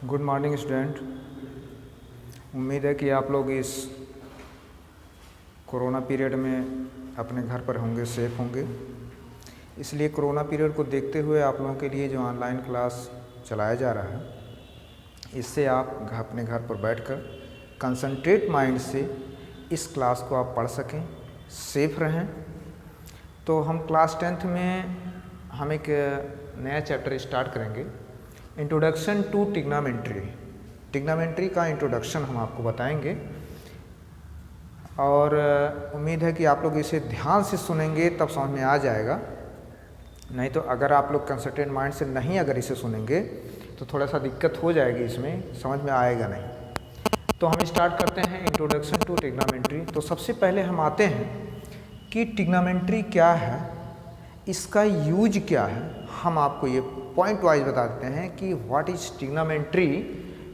Good morning student. उम्मीद है कि आप लोग इस कोरोना पीरियड में अपने घर पर होंगे, सेफ होंगे। इसलिए कोरोना पीरियड को देखते हुए आप लोगों के लिए जो ऑनलाइन क्लास चलाया जा रहा है, इससे आप अपने घर पर बैठकर कंसंट्रेट माइंड से इस क्लास को आप पढ़ सकें, सेफ रहें। तो हम क्लास 10th में हम एक नया चैप्टर स्टार्ट करेंगे, इंट्रोडक्शन टू टिग्नामेंट्री। टिग्नामेंट्री का इंट्रोडक्शन हम आपको बताएंगे और उम्मीद है कि आप लोग इसे ध्यान से सुनेंगे तब समझ में आ जाएगा। नहीं तो अगर आप लोग कंसंट्रेट माइंड से नहीं अगर इसे सुनेंगे तो थोड़ा सा दिक्कत हो जाएगी, इसमें समझ में आएगा नहीं। तो हम स्टार्ट करते हैं इंट्रोडक्शन टू टिग्नामेंट्री। तो सबसे पहले हम आते हैं कि टिग्नामेंट्री क्या है, इसका यूज क्या है। हम आपको ये पॉइंट वाइज बता देते हैं कि व्हाट इज टिग्नामेंट्री।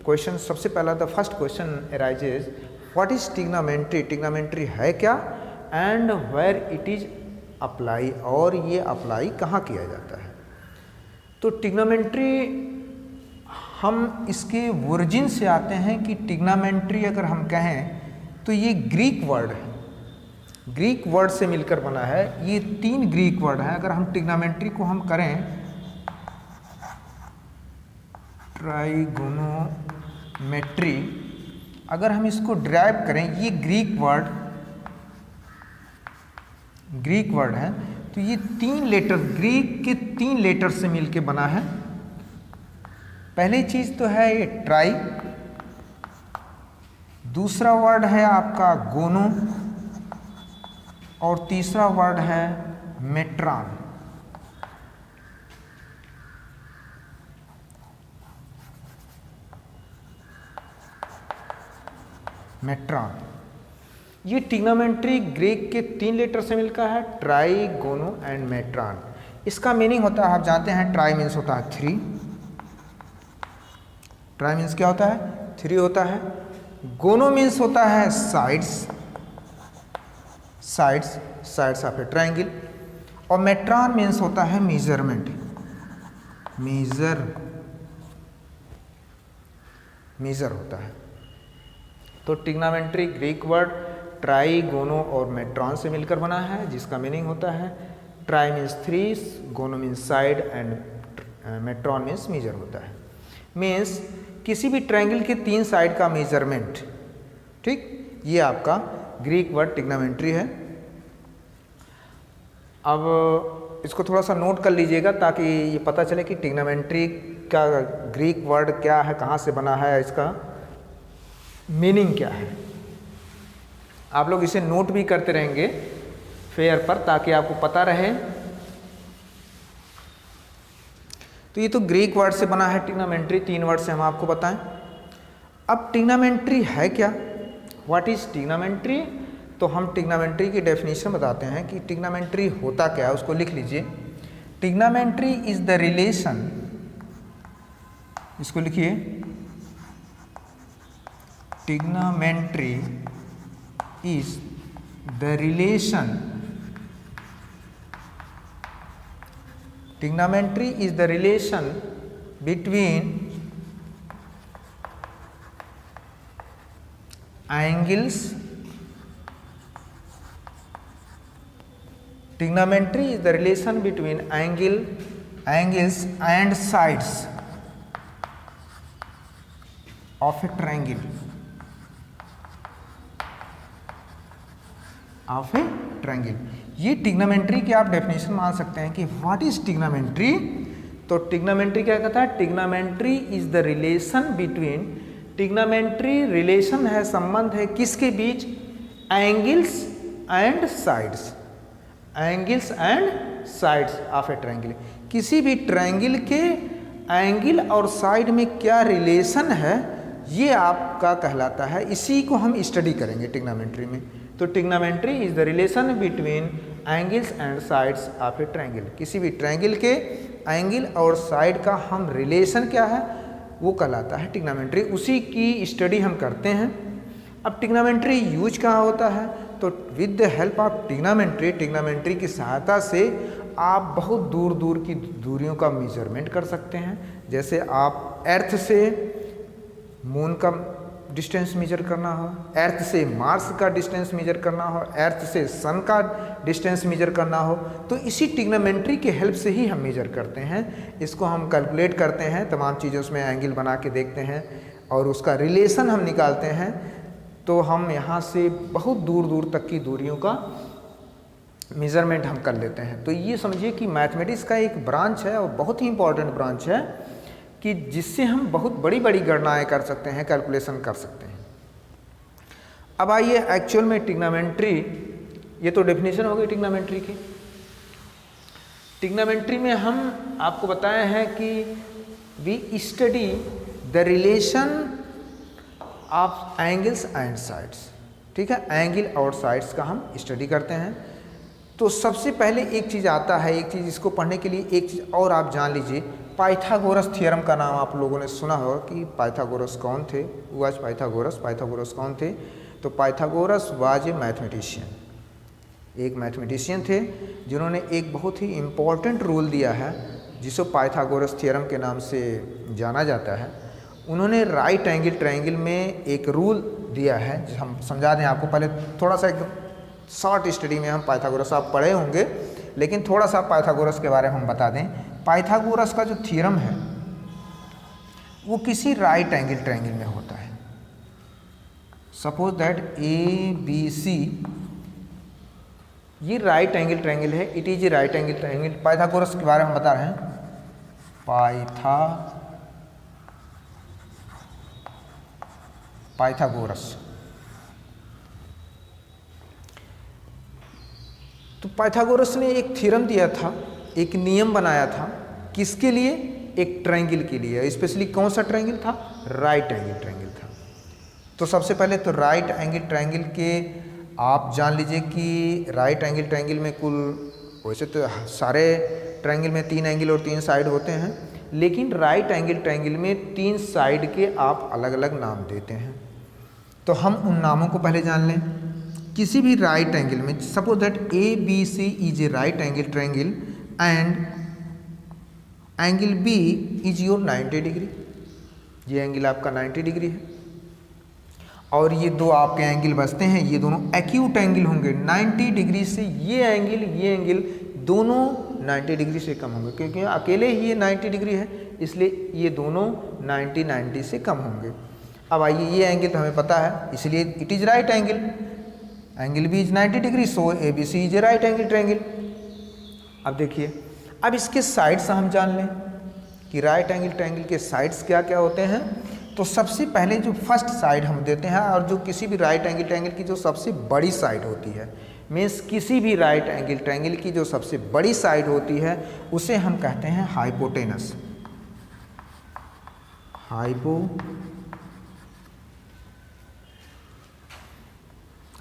क्वेश्चन सबसे पहला the first question arises, what is trigonometry. Trigonometry है क्या and where it is apply, और ये अप्लाई कहाँ किया जाता है। तो टिग्नामेंट्री हम इसके ओरिजिन से आते हैं कि टिग्नामेंट्री अगर हम कहें तो ये ग्रीक वर्ड है, ग्रीक वर्ड से मिलकर बना है। ये 3 ग्रीक वर्ड हैं। अगर हम टिग्नामेंट्री को हम करें ट्राइगोनोमेट्री, अगर हम इसको ड्राइव करें, ये ग्रीक वर्ड है। तो ये 3 लेटर, ग्रीक के 3 लेटर से मिलके बना है। पहली चीज तो है ये ट्राई, दूसरा वर्ड है आपका गोनो, और तीसरा वर्ड है मेट्रॉन। मेट्रॉन, ये टिग्नामेंट्री ग्रीक के 3 लेटर से मिलकर है, ट्राई, गोनो एंड मेट्रॉन। इसका मीनिंग होता है, आप जानते हैं ट्राई मीन्स होता है 3। ट्राई मीन्स क्या होता है? 3 होता है। गोनो मीन्स होता है साइड्स ऑफ ए ट्रायंगल, और मेट्रॉन मीन्स होता है मेजरमेंट, मेजर होता है। तो टिग्नामेंट्री ग्रीक वर्ड ट्राई, गोनो और मेट्रॉन से मिलकर बना है, जिसका मीनिंग होता है try means 3, gono means side and metron means measure होता है। मीन्स किसी भी ट्रायंगल के 3 साइड का मेजरमेंट। ठीक, ये आपका ग्रीक वर्ड टिग्नामेंट्री है। अब इसको थोड़ा सा नोट कर लीजिएगा ताकि ये पता चले कि टिग्नामेंट्री का ग्रीक वर्ड क्या है, कहाँ से बना है, इसका मीनिंग क्या है। आप लोग इसे नोट भी करते रहेंगे फेयर पर ताकि आपको पता रहे। तो ये तो ग्रीक वर्ड से बना है टिग्नामेंट्री, 3 वर्ड से हम आपको बताएं। अब टिग्नामेंट्री है क्या, व्हाट इज टिग्नामेंट्री। तो हम टिग्नामेंट्री की डेफिनेशन बताते हैं कि टिग्नामेंट्री होता क्या है, उसको लिख लीजिए। टिग्नामेंट्री इज द रिलेशन, इसको लिखिए, trigonometry is the relation, trigonometry is the relation between angles, trigonometry is the relation between angles and sides of a triangle, ये टिग्नामेंट्री की आप डेफिनेशन मान सकते हैं कि व्हाट इज टिग्नामेंट्री। तो टिग्नामेंट्री क्या कहता है? Trigonometry is the relation between, trigonometry relation है, संबंध है किसके बीच? Angles and sides, angles and sides of a triangle. किसी भी ट्रायंगल के एंगल और साइड में क्या रिलेशन है, ये आपका कहलाता है। इसी को हम स्टडी करेंगे टिग्नामेंट्री में। तो trigonometry is the relation between angles and sides of a triangle. किसी भी ट्रायंगल के एंगल और साइड का हम रिलेशन क्या है, वो कहलाता है टिग्नामेंट्री। उसी की स्टडी हम करते हैं। अब टिग्नामेंट्री यूज कहाँ होता है? तो विद द हेल्प ऑफ टिग्नामेंट्री, टिग्नामेंट्री की सहायता से आप बहुत दूर दूर की दूरियों का मेजरमेंट कर सकते हैं। जैसे आप अर्थ से मून का डिस्टेंस मेजर करना हो, अर्थ से मार्स का डिस्टेंस मेजर करना हो, अर्थ से सन का डिस्टेंस मेजर करना हो, तो इसी ट्रिग्नोमेट्री के हेल्प से ही हम मेजर करते हैं। इसको हम कैलकुलेट करते हैं, तमाम चीज़ों उसमें एंगल बना के देखते हैं और उसका रिलेशन हम निकालते हैं। तो हम यहाँ से बहुत दूर दूर तक की दूरियों का मेज़रमेंट हम कर लेते हैं। तो ये समझिए कि मैथमेटिक्स का एक ब्रांच है और बहुत ही इम्पॉर्टेंट ब्रांच है कि जिससे हम बहुत बड़ी बड़ी गणनाएं कर सकते हैं, कैलकुलेशन कर सकते हैं। अब आइए एक्चुअल में ट्रिग्नोमेट्री, ये तो डेफिनेशन हो गई ट्रिग्नोमेट्री की। ट्रिग्नोमेट्री में हम आपको बताए हैं कि we study the relation of angles and sides. ठीक है, एंगल और साइड्स का हम स्टडी करते हैं। तो सबसे पहले एक चीज़ आता है, एक चीज़ इसको पढ़ने के लिए एक चीज़ और आप जान लीजिए, पाइथागोरस थ्योरम का नाम आप लोगों ने सुना होगा कि पाइथागोरस कौन थे, वाज पाइथागोरस। पाइथागोरस कौन थे? तो पाइथागोरस वाज ए मैथमेटिशियन, एक मैथमेटिशियन थे जिन्होंने एक बहुत ही इम्पॉर्टेंट रूल दिया है जिसे पाइथागोरस थ्योरम के नाम से जाना जाता है। उन्होंने राइट एंगल ट्रायंगल में एक रूल दिया है, हम समझा दें आपको। पहले थोड़ा सा एकदम शॉर्ट स्टडी में हम पाइथागोरस आप पढ़े होंगे, लेकिन थोड़ा सा पाइथागोरस के बारे में हम बता दें। पाइथागोरस का जो थ्योरम है वो किसी राइट एंगल ट्रायंगल में होता है। सपोज दैट ABC, ये राइट एंगल ट्रायंगल है, it is a right angle triangle. Pythagoras के बारे में हम बता रहे हैं, पाइथागोरस। तो पाइथागोरस ने एक थ्योरम दिया था, एक नियम बनाया था, किसके लिए? एक ट्रायंगल के लिए। स्पेशली कौन सा ट्रायंगल था? राइट एंगल ट्रायंगल था। तो सबसे पहले तो राइट एंगल ट्रायंगल के आप जान लीजिए कि राइट एंगल ट्रायंगल में कुल, वैसे तो सारे ट्रायंगल में 3 एंगल और 3 साइड होते हैं, लेकिन राइट एंगल ट्रायंगल में 3 साइड के आप अलग अलग नाम देते हैं। तो हम उन नामों को पहले जान लें। किसी भी राइट एंगल में, suppose that ABC is a right angle triangle and angle B is your 90 degree. ये एंगल आपका 90 डिग्री है और ये दो आपके एंगल बचते हैं, ये दोनों एक्यूट एंगल होंगे। 90 डिग्री से ये एंगल दोनों 90 डिग्री से कम होंगे, क्योंकि अकेले ही ये 90 डिग्री है, इसलिए ये दोनों 90 से कम होंगे। अब आइए, ये एंगल तो हमें पता है, इसलिए it is right angle. Angle B is 90 degree, so ABC is a right angle triangle. अब देखिए, अब इसके साइड्स हम जान लें कि राइट एंगल ट्रायंगल के साइड्स क्या क्या होते हैं। तो सबसे पहले जो फर्स्ट साइड हम देते हैं, और जो किसी भी राइट एंगल ट्रायंगल की जो सबसे बड़ी साइड होती है, मीन्स किसी भी राइट एंगल ट्रायंगल की जो सबसे बड़ी साइड होती है, उसे हम कहते हैं hypotenuse.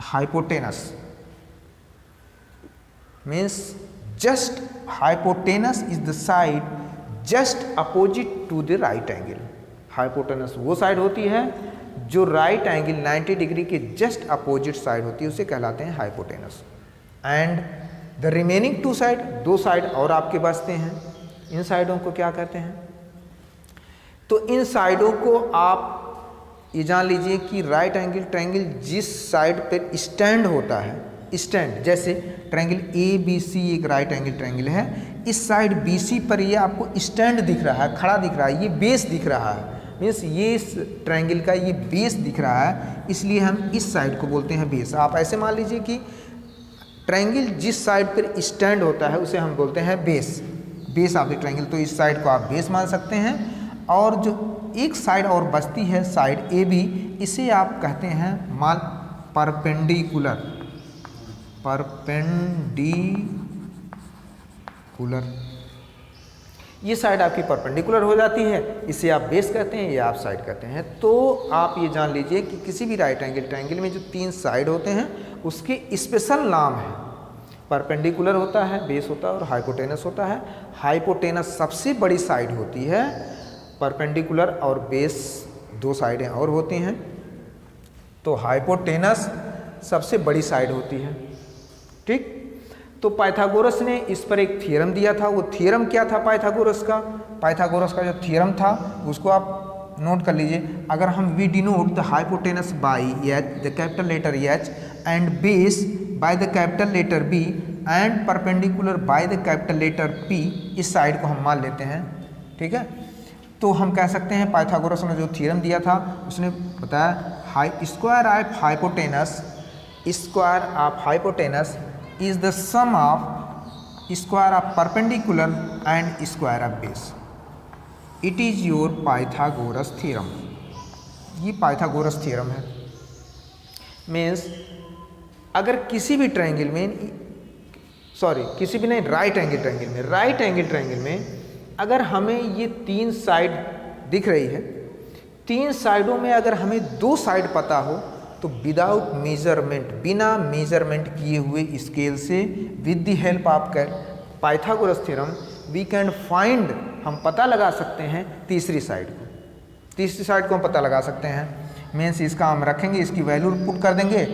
Hypotenuse means just hypotenuse is the side just opposite to the right angle. Hypotenuse वो साइड होती है जो राइट एंगल 90 डिग्री के जस्ट अपोजिट साइड होती है, उसे कहलाते हैं hypotenuse. And the remaining 2 side, 2 side और आपके बचते हैं, इन साइडों को क्या कहते हैं? तो इन साइडों को आप ये जान लीजिए कि राइट एंगल ट्रायंगल जिस साइड पर स्टैंड होता है, स्टैंड, जैसे ट्रायंगल ABC एक राइट एंगल ट्रायंगल है, इस साइड BC पर ये आपको स्टैंड दिख रहा है, खड़ा दिख रहा है, ये बेस दिख रहा है, मीन्स ये इस ट्रायंगल का ये बेस दिख रहा है, इसलिए हम इस साइड को बोलते हैं बेस। आप ऐसे मान लीजिए कि ट्रायंगल जिस साइड पर स्टैंड होता है उसे हम बोलते हैं base, base of the triangle. तो इस साइड को आप बेस मान सकते हैं, और जो एक साइड और बचती है साइड AB, इसे आप कहते हैं मान परपेंडिकुलर। ये साइड आपकी परपेंडिकुलर हो जाती है, इसे आप बेस कहते हैं, ये आप साइड कहते हैं। तो आप ये जान लीजिए कि किसी भी राइट एंगल ट्रायंगल में जो 3 साइड होते हैं उसके स्पेशल नाम है। परपेंडिकुलर होता है, बेस होता है और हाइपोटेनस होता है। हाइपोटेनस सबसे बड़ी साइड होती है, परपेंडिकुलर और बेस 2 साइडें और होती हैं। तो हाइपोटेनस सबसे बड़ी साइड होती है, ठीक। तो पाइथागोरस ने इस पर एक थ्योरम दिया था। वो थ्योरम क्या था पाइथागोरस का? पाइथागोरस का जो थ्योरम था उसको आप नोट कर लीजिए, अगर हम we denote the hypotenuse by H, the capital letter H, and base by the capital letter B, and perpendicular by the capital letter P, इस साइड को हम मान लेते हैं, ठीक है। तो हम कह सकते हैं पाइथागोरस ने जो थ्योरम दिया था उसने बताया square of hypotenuse is the sum of square of perpendicular and square of base. It is your Pythagoras theorem. ये पाइथागोरस थ्योरम है। मीन्स अगर किसी भी ट्रायंगल में, किसी भी नहीं, राइट एंगल ट्रायंगल में अगर हमें ये 3 साइड दिख रही है, 3 साइडों में अगर हमें 2 साइड पता हो तो विदाउट मेजरमेंट, बिना मेजरमेंट किए हुए स्केल से with the help of Pythagoras theorem we can find, हम पता लगा सकते हैं तीसरी साइड को हम पता लगा सकते हैं। मीन्स इसका हम रखेंगे, इसकी वैल्यू पुट कर देंगे।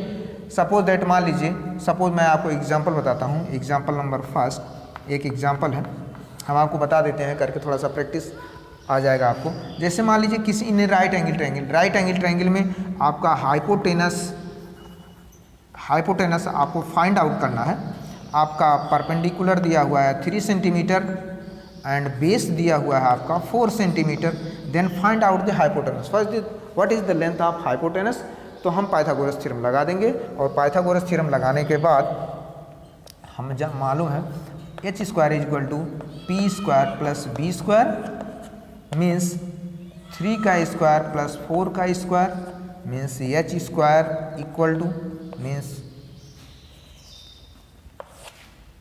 सपोज दैट, मान लीजिए, सपोज मैं आपको एग्जांपल बताता हूँ, एग्जांपल नंबर फर्स्ट, एक एग्जांपल है, हम आपको बता देते हैं करके, थोड़ा सा प्रैक्टिस आ जाएगा आपको। जैसे मान लीजिए किसी इन राइट एंगल ट्रायंगल में आपका हाइपोटेनस आपको फाइंड आउट करना है। आपका परपेंडिकुलर दिया हुआ है 3 सेंटीमीटर एंड बेस दिया हुआ है आपका 4 centimetre. Then find out the hypotenuse. First, what is the length of hypotenuse? तो हम पाइथागोरस थ्योरम लगा देंगे, और पाइथागोरस थ्योरम लगाने के बाद हम जब मालूम है H square is equal to P square plus B square, means 3 का स्क्वायर प्लस 4 का square, means H square equal to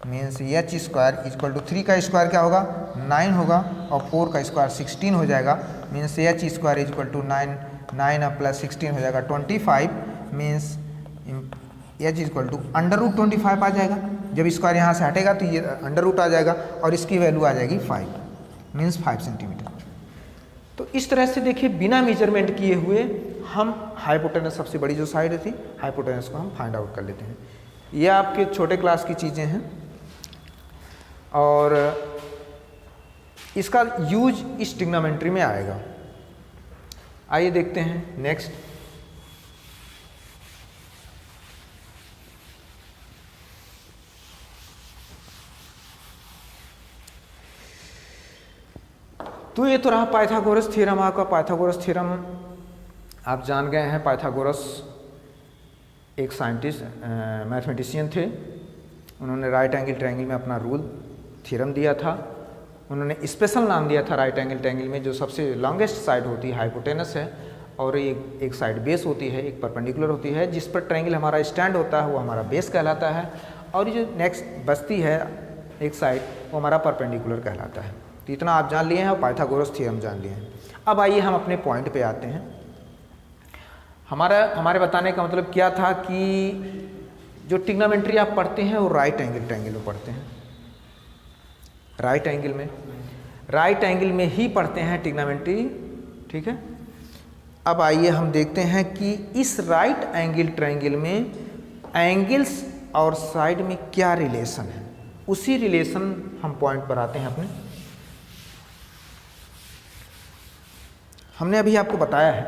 means H square equal to 3 का स्क्वायर क्या होगा 9 होगा, और 4 का स्क्वायर 16 हो जाएगा। Means H square equal to 9 plus 16 हो जाएगा 25। मीन्स एच इक्वल टू √25 आ जाएगा। जब स्क्वायर यहाँ से हटेगा तो ये √ आ जाएगा, और इसकी वैल्यू आ जाएगी 5, मीन्स 5 सेंटीमीटर। तो इस तरह से देखिए, बिना मेजरमेंट किए हुए हम हाइपोटेनस, सबसे बड़ी जो साइड थी हाइपोटेनस को हम फाइंड आउट कर लेते हैं। ये आपके छोटे क्लास की चीज़ें हैं, और इसका यूज इस ट्रिग्नोमेट्री में आएगा। आइए देखते हैं नेक्स्ट। तो ये तो रहा पाइथागोरस थ्योरम आपका। पाइथागोरस थ्योरम आप जान गए हैं। पाइथागोरस एक साइंटिस्ट, मैथमेटिशियन थे। उन्होंने राइट एंगल ट्रायंगल में अपना रूल थ्योरम दिया था। उन्होंने स्पेशल नाम दिया था राइट एंगल ट्रायंगल में, जो सबसे लॉन्गेस्ट साइड होती है हाइपोटेनस है, और एक साइड बेस होती है, एक परपेंडिकुलर होती है। जिस पर ट्रायंगल हमारा स्टैंड होता है वो हमारा बेस कहलाता है, और ये जो नेक्स्ट बचती है एक साइड, वो हमारा परपेंडिकुलर कहलाता है। तो इतना आप जान लिए हैं, और पाइथागोरस थ्योरम जान लिए हैं। अब आइए हम अपने पॉइंट पे आते हैं। हमारे बताने का मतलब क्या था कि जो ट्रिग्नोमेट्री आप पढ़ते हैं वो राइट एंगल ट्रायंगल में पढ़ते हैं। राइट एंगल में ही पढ़ते हैं ट्रिग्नोमेट्री, ठीक है। अब आइए हम देखते हैं कि इस राइट एंगल ट्रायंगल में एंगल्स और साइड में क्या रिलेशन है। उसी रिलेशन हम पॉइंट पर आते हैं अपने। हमने अभी आपको बताया है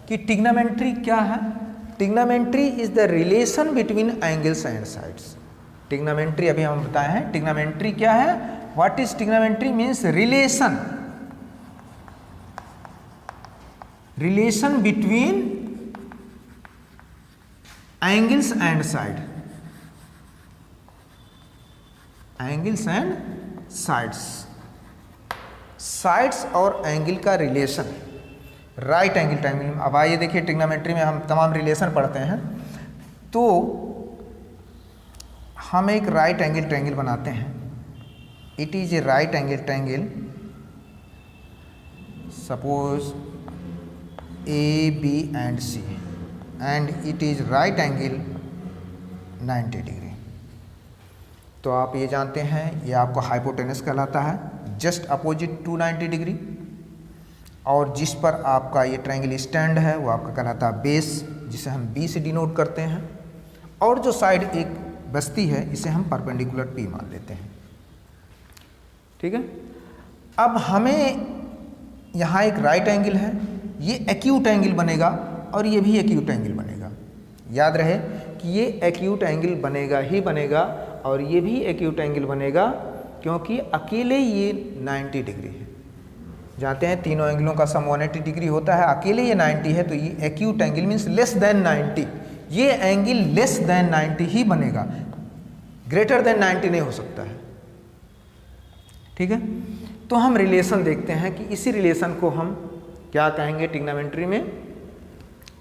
कि ट्रिग्नोमेट्री क्या है। Trigonometry is the relation between angles and sides. Trigonometry अभी हम बताए हैं। ट्रिग्नोमेट्री क्या है? What is trigonometry? Means relation between angles and sides और एंगल का रिलेशन राइट एंगल ट्रायंगल। अब आइए देखिए, ट्रिग्नोमेट्री में हम तमाम रिलेशन पढ़ते हैं। तो हम एक राइट एंगल ट्रायंगल बनाते हैं। It is a right angle triangle, suppose AB and C, and it is right angle 90 degree. तो आप ये जानते हैं, ये आपको हाइपोटेनस कहलाता है, जस्ट अपोजिट टू 90 डिग्री। और जिस पर आपका ये ट्रायंगल स्टैंड है वो आपका कहलाता है बेस, जिसे हम B से डिनोट करते हैं। और जो साइड एक बचती है इसे हम परपेंडिकुलर P मान लेते हैं, ठीक है। अब हमें यहाँ एक राइट एंगल है, ये एक्यूट एंगल बनेगा और ये भी एक्यूट एंगल बनेगा। याद रहे कि ये एक्यूट एंगल बनेगा ही बनेगा और ये भी एक्यूट एंगल बनेगा, क्योंकि अकेले ये 90 डिग्री है। जानते हैं तीनों एंगलों का सम 180 डिग्री होता है, अकेले ये 90 है, तो ये acute angle means less than 90। ये एंगल लेस देन 90 ही बनेगा, ग्रेटर देन 90 नहीं हो सकता है। ठीक है, तो हम रिलेशन देखते हैं कि इसी रिलेशन को हम क्या कहेंगे ट्रिग्नोमेट्री में,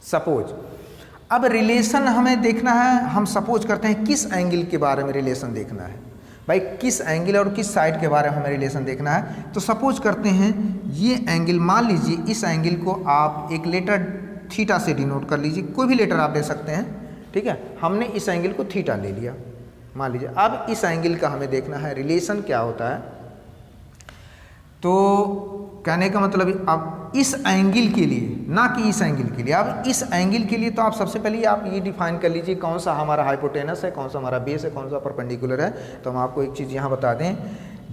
सपोज। अब रिलेशन हमें देखना है, हम सपोज करते हैं किस एंगल के बारे में रिलेशन देखना है। भाई किस एंगल और किस साइड के बारे में हमें रिलेशन देखना है, तो सपोज करते हैं ये एंगल, मान लीजिए इस एंगल को आप एक लेटर थीटा से डिनोट कर लीजिए, कोई भी लेटर आप दे सकते हैं। ठीक है, हमने इस एंगल को थीटा ले लिया मान लीजिए। अब इस एंगल का हमें देखना है रिलेशन क्या होता है। तो कहने का मतलब अब इस एंगल के लिए, ना कि इस एंगल के लिए, अब इस एंगल के लिए तो आप सबसे पहले आप ये डिफाइन कर लीजिए कौन सा हमारा हाइपोटेनस है, कौन सा हमारा बेस है, कौन सा परपेंडिकुलर है। तो हम आपको एक चीज़ यहाँ बता दें,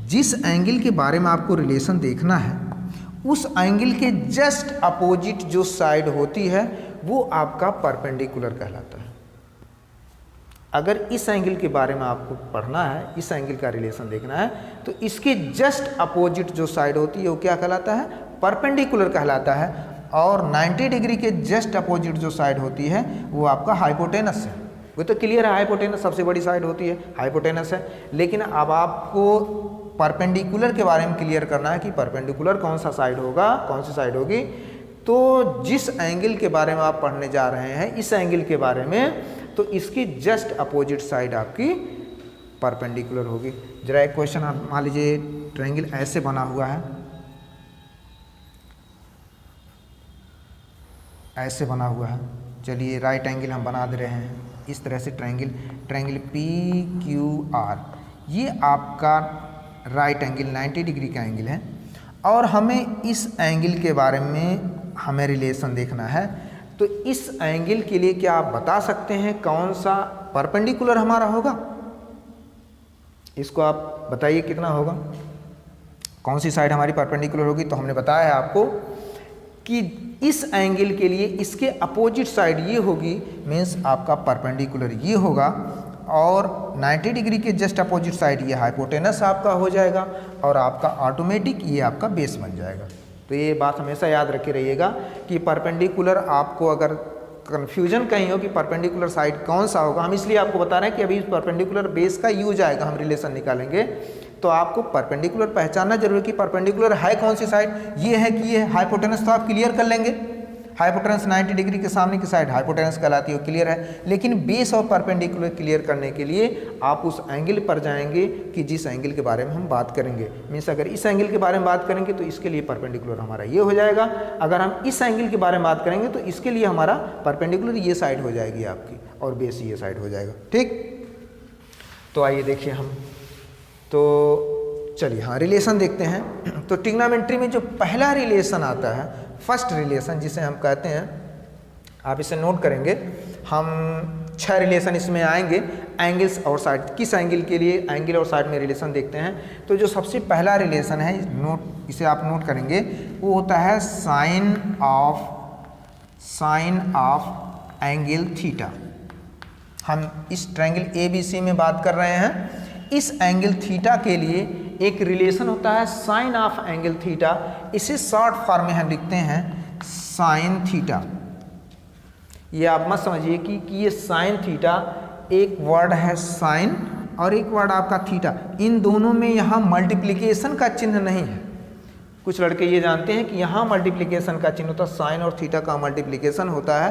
जिस एंगल के बारे में आपको रिलेशन देखना है उस एंगल के जस्ट अपोजिट जो साइड होती है वो आपका परपेंडिकुलर कहलाता है। अगर इस एंगल के बारे में आपको पढ़ना है, इस एंगल का रिलेशन देखना है, तो इसके जस्ट अपोजिट जो साइड होती है वो क्या कहलाता है, परपेंडिकुलर कहलाता है। और 90 डिग्री के जस्ट अपोजिट जो साइड होती है वो आपका हाइपोटेनस है। वो तो क्लियर है, हाइपोटेनस सबसे बड़ी साइड होती है, हाइपोटेनस है। लेकिन अब आपको परपेंडिकुलर के बारे में क्लियर करना है कि परपेंडिकुलर कौन सा साइड होगा, कौन सी साइड होगी। तो जिस एंगल के बारे में आप पढ़ने जा रहे हैं, इस एंगल के बारे में, तो इसकी जस्ट अपोजिट साइड आपकी परपेंडिकुलर होगी। जरा एक क्वेश्चन आप मान लीजिए, ट्रायंगल ऐसे बना हुआ है, ऐसे बना हुआ है। चलिए राइट एंगल हम बना दे रहे हैं इस तरह से, ट्रायंगल PQR, ये आपका राइट एंगल 90 डिग्री का एंगल है। और हमें इस एंगल के बारे में हमें रिलेशन देखना है। तो इस एंगल के लिए क्या आप बता सकते हैं कौन सा परपेंडिकुलर हमारा होगा? इसको आप बताइए कितना होगा, कौन सी साइड हमारी परपेंडिकुलर होगी। तो हमने बताया है आपको कि इस एंगल के लिए इसके अपोजिट साइड ये होगी, मीन्स आपका परपेंडिकुलर ये होगा, और 90 डिग्री के जस्ट अपोजिट साइड ये हाइपोटेनस आपका हो जाएगा, और आपका ऑटोमेटिक ये आपका बेस बन जाएगा। तो ये बात हमेशा याद रखे रहिएगा कि परपेंडिकुलर, आपको अगर कन्फ्यूजन कहीं हो कि परपेंडिकुलर साइड कौन सा होगा, हम इसलिए आपको बता रहे हैं कि अभी परपेंडिकुलर बेस का यूज आएगा, हम रिलेशन निकालेंगे। तो आपको परपेंडिकुलर पहचानना जरूरी है कि परपेंडिकुलर है कौन सी साइड, ये है कि ये हाइपोटेनस, तो आप क्लियर कर लेंगे। हाइपोटेनस 90 डिग्री के सामने की साइड हाइपोटेनस कहलाती है, वो क्लियर है। लेकिन बेस और परपेंडिकुलर क्लियर करने के लिए आप उस एंगल पर जाएंगे कि जिस एंगल के बारे में हम बात करेंगे। मीन्स अगर इस एंगल के बारे में बात करेंगे तो इसके लिए परपेंडिकुलर हमारा ये हो जाएगा, अगर हम इस एंगल के बारे में बात करेंगे तो इसके लिए हमारा परपेंडिकुलर ये साइड हो जाएगी आपकी, और बेस ये साइड हो जाएगा। ठीक, तो आइए देखिए हम, तो चलिए हाँ रिलेशन देखते हैं। तो ट्रिग्नोमेट्री में जो पहला रिलेशन आता है, फर्स्ट रिलेशन जिसे हम कहते हैं, आप इसे नोट करेंगे, हम 6 रिलेशन इसमें आएंगे, एंगल्स और साइड। किस एंगल के लिए एंगल और साइड में रिलेशन देखते हैं। तो जो सबसे पहला रिलेशन है, नोट, इसे आप नोट करेंगे, वो होता है साइन ऑफ एंगल थीटा। हम इस ट्रायंगल ABC में बात कर रहे हैं। इस एंगल थीटा के लिए एक रिलेशन होता है साइन ऑफ एंगल थीटा, इसे शॉर्ट फॉर्म में हम लिखते हैं साइन थीटा। ये आप मत समझिए कि ये साइन थीटा, एक वर्ड है साइन और एक वर्ड आपका थीटा, इन दोनों में यहाँ मल्टीप्लिकेशन का चिन्ह नहीं है। कुछ लड़के ये जानते हैं कि यहाँ मल्टीप्लिकेशन का चिन्ह होता है, साइन और थीटा का मल्टीप्लिकेशन होता है,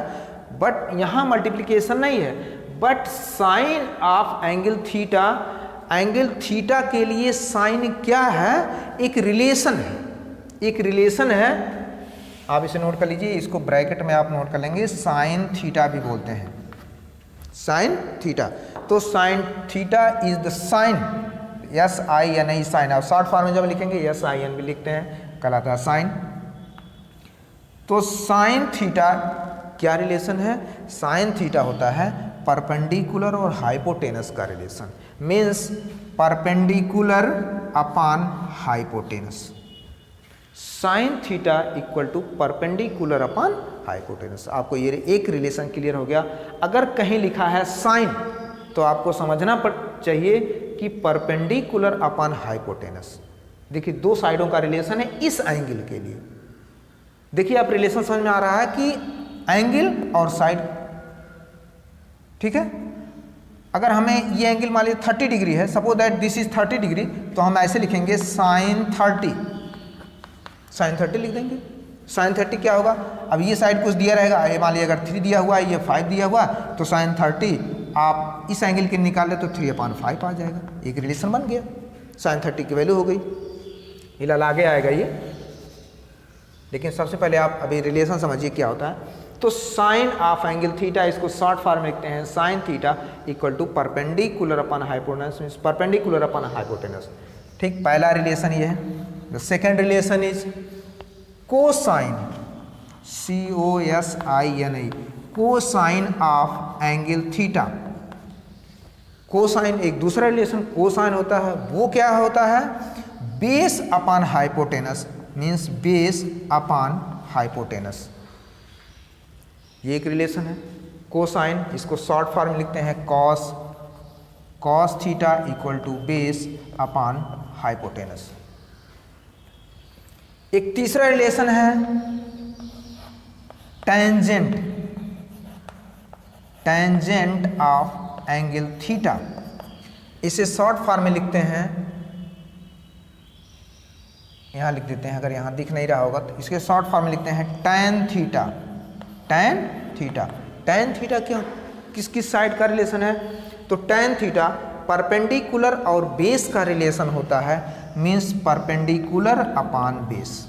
बट यहाँ मल्टीप्लिकेशन नहीं है। But sine of angle theta, angle theta के लिए साइन क्या है, एक रिलेशन है, एक रिलेशन है। आप इसे नोट कर लीजिए, इसको ब्रैकेट में आप नोट कर लेंगे, साइन थीटा भी बोलते हैं, साइन थीटा। तो sine theta is the sine, SIN sine, आप शॉर्ट फॉर्म में जब लिखेंगे SIN भी लिखते हैं, कहलाता है साइन। तो साइन थीटा क्या रिलेशन है, साइन थीटा होता है परपेंडिकुलर और हाइपोटेनस का relation, means perpendicular upon hypotenuse. Sine theta equal to perpendicular upon hypotenuse. आपको ये एक रिलेशन क्लियर हो गया। अगर कहीं लिखा है साइन तो आपको समझना चाहिए कि परपेंडिकुलर अपॉन हाइपोटेनस। देखिए दो साइडों का रिलेशन है इस एंगल के लिए। देखिए आप रिलेशन समझ में आ रहा है कि एंगल और साइड, ठीक है। अगर हमें ये एंगल मान लीजिए 30 डिग्री है, suppose that this is 30 degree, तो हम ऐसे लिखेंगे साइन 30, साइन 30 लिख देंगे। साइन 30 क्या होगा, अब ये साइड कुछ दिया रहेगा, ये मान लीजिए अगर 3 दिया हुआ है, ये 5 दिया हुआ है, तो साइन 30 आप इस एंगल के निकाल ले तो 3/5 आ जाएगा। एक रिलेशन बन गया, साइन 30 की वैल्यू हो गई। फिलहाल आगे आएगा ये, लेकिन सबसे पहले आप अभी रिलेशन समझिए क्या होता है। तो साइन ऑफ एंगल थीटा, इसको शॉर्ट फॉर्म में लिखते हैं sine theta equal to perpendicular upon hypotenuse, means perpendicular upon hypotenuse. ठीक, पहला रिलेशन ये है। The second relation is cosine, COSIN, cosine of angle theta. Cosine एक दूसरा रिलेशन कोसाइन होता है, वो क्या होता है, base upon hypotenuse, means base upon hypotenuse. ये एक रिलेशन है कोसाइन, इसको शॉर्ट फॉर्म में लिखते हैं cos theta equal to base upon hypotenuse. एक तीसरा रिलेशन है टेंजेंट ऑफ एंगल थीटा। इसे शॉर्ट फॉर्म में लिखते हैं, यहां लिख देते हैं, अगर यहां दिख नहीं रहा होगा तो इसके शॉर्ट फॉर्म में लिखते हैं टेन थीटा। टेन थीटा क्यों, किस साइड का रिलेशन है, तो टेन थीटा परपेंडिकुलर और बेस का रिलेशन होता है, मींस परपेंडिकुलर अपॉन बेस।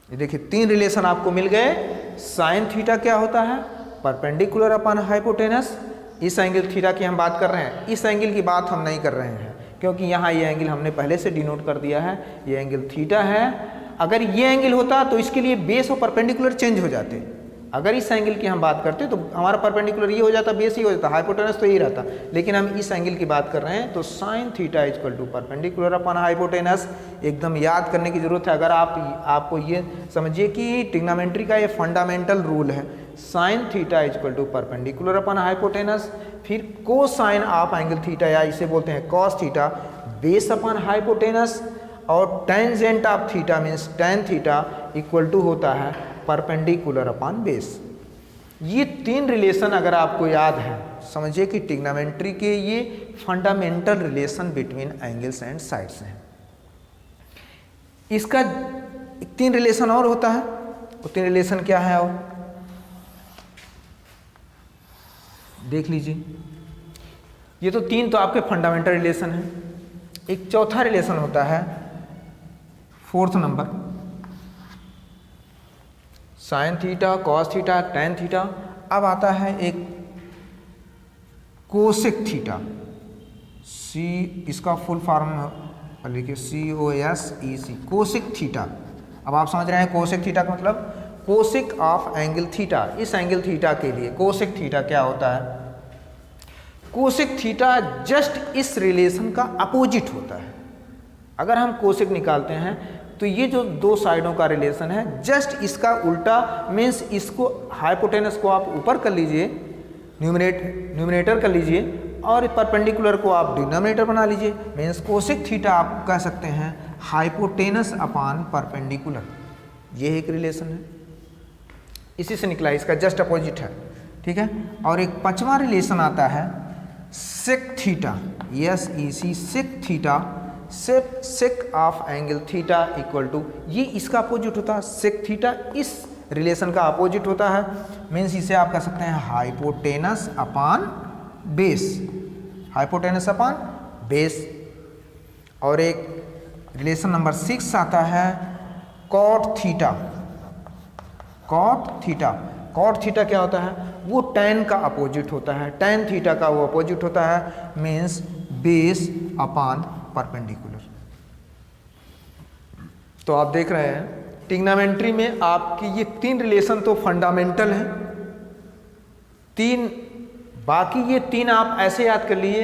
ये देखिए 3 रिलेशन आपको मिल गए। साइन थीटा क्या होता है, परपेंडिकुलर अपॉन हाइपोटेनस। इस एंगल थीटा की हम बात कर रहे हैं, इस एंगल की बात हम नहीं कर रहे हैं, क्योंकि यहाँ ये एंगल हमने पहले से डिनोट कर दिया है, ये एंगल थीटा है। अगर ये एंगल होता तो इसके लिए बेस और परपेंडिकुलर चेंज हो जाते। अगर इस एंगल की हम बात करते तो हमारा परपेंडिकुलर ये हो जाता, बेस ही हो जाता, हाइपोटेनस तो यही रहता। लेकिन हम इस एंगल की बात कर रहे हैं, तो sine theta equal to perpendicular upon hypotenuse. एकदम याद करने की जरूरत है। अगर आपको ये समझिए कि ट्रिग्नोमेट्री का ये फंडामेंटल रूल है, sine theta equal to perpendicular upon hypotenuse. फिर कोसाइन ऑफ एंगल थीटा, या इसे बोलते हैं cos theta, base upon hypotenuse. और tangent of theta means tan theta equal to होता है परपेंडिकुलर अपॉन बेस। ये 3 रिलेशन अगर आपको याद है, समझिए कि ट्रिग्नोमेट्री के ये fundamental relation between angles and sides हैं। इसका 3 रिलेशन और होता है, वो 3 रिलेशन क्या है और देख लीजिए। ये तो 3 तो आपके फंडामेंटल रिलेशन है। एक चौथा रिलेशन होता है, 4th number, sine theta, cos theta, tan theta. अब आता है एक कोसेक थीटा, इसका फुल फॉर्म लिखिए COSEC, कोसेक थीटा। अब आप समझ रहे हैं कोसेक थीटा का मतलब कोसेक ऑफ एंगल थीटा। इस एंगल थीटा के लिए कोसेक थीटा क्या होता है, कोसेक थीटा जस्ट इस रिलेशन का अपोजिट होता है। अगर हम कोसेक निकालते हैं तो ये जो 2 साइडों का रिलेशन है जस्ट इसका उल्टा, मीन्स इसको हाइपोटेनस को आप ऊपर कर लीजिए, न्यूमरेटर कर लीजिए, और परपेंडिकुलर को आप डिनोमिनेटर बना लीजिए। मीन्स कोसेक थीटा आप कह सकते हैं हाइपोटेनस अपॉन परपेंडिकुलर। ये एक रिलेशन है, इसी से निकला, इसका जस्ट अपोजिट है, ठीक है। और एक 5वां रिलेशन आता है sec theta, SEC, sec theta, sec of angle theta equal to, ये इसका अपोजिट होता है, सेक थीटा इस रिलेशन का अपोजिट होता है। मीन्स इसे आप कह सकते हैं hypotenuse upon base, hypotenuse upon base. और एक रिलेशन नंबर 6 आता है कॉट थीटा। कॉट थीटा क्या होता है, वो टेन का अपोजिट होता है, टेन थीटा का वो अपोजिट होता है, मीन्स बेस अपॉन परपेंडिकुलर। तो आप देख रहे हैं ट्रिग्नोमेट्री में आपकी ये 3 रिलेशन तो फंडामेंटल हैं, 3 बाकी ये 3 आप ऐसे याद कर लिए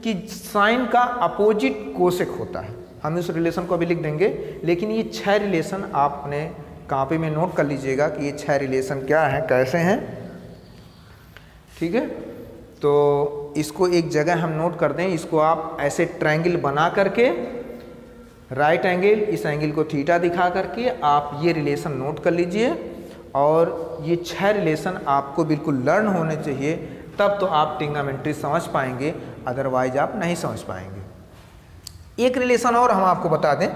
कि साइन का अपोजिट कोसेक होता है। हम उस रिलेशन को अभी लिख देंगे, लेकिन ये 6 रिलेशन आपने कॉपी में नोट कर लीजिएगा कि ये 6 रिलेशन क्या हैं, कैसे हैं। ठीक है, तो इसको एक जगह हम नोट कर दें। इसको आप ऐसे ट्रायंगल बना करके, राइट एंगल, इस एंगल को थीटा दिखा करके आप ये रिलेशन नोट कर लीजिए। और ये 6 रिलेशन आपको बिल्कुल लर्न होने चाहिए, तब तो आप ट्रिग्नोमेट्री समझ पाएंगे, अदरवाइज आप नहीं समझ पाएंगे। एक रिलेशन और हम आपको बता दें,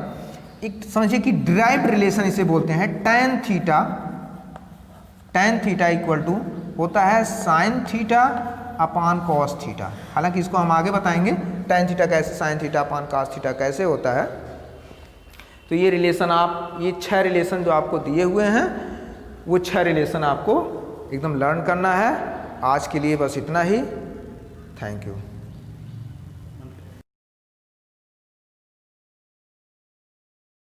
एक समझिए कि डिराइव्ड रिलेशन इसे बोलते हैं tan थीटा इक्वल टू होता है sin theta upon cos theta. हालांकि इसको हम आगे बताएंगे tan थीटा कैसे, sin theta upon cos theta कैसे होता है। तो ये रिलेशन आप, ये 6 रिलेशन जो आपको दिए हुए हैं, वो 6 रिलेशन आपको एकदम लर्न करना है। आज के लिए बस इतना ही। Thank you.